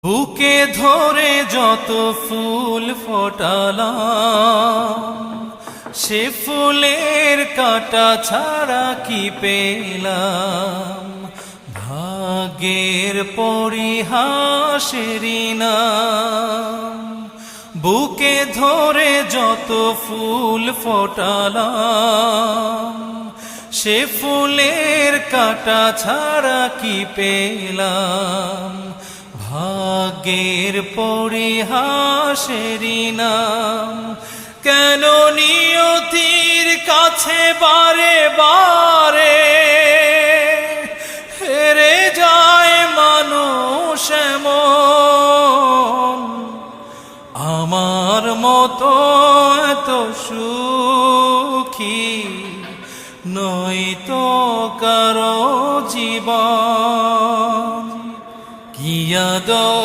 বুকে ধরে যত ফুল ফোটালাম, সে ফুলের কাঁটা ছাড়া কি পেলাম। ভাগ্যের পরিহাসেরই নাম। বুকে ধরে যত ফুল ফোটালাম, সে ফুলের কাঁটা ছাড়া কি পেলাম। ভাগ্যের পরিহাসেরই নাম। কেন নিয়তির কাছে বারে বারে হেরে যায় মানুষ এমন। আমার মতো এত সুখী নয়তো কারো জীবন। কি আদর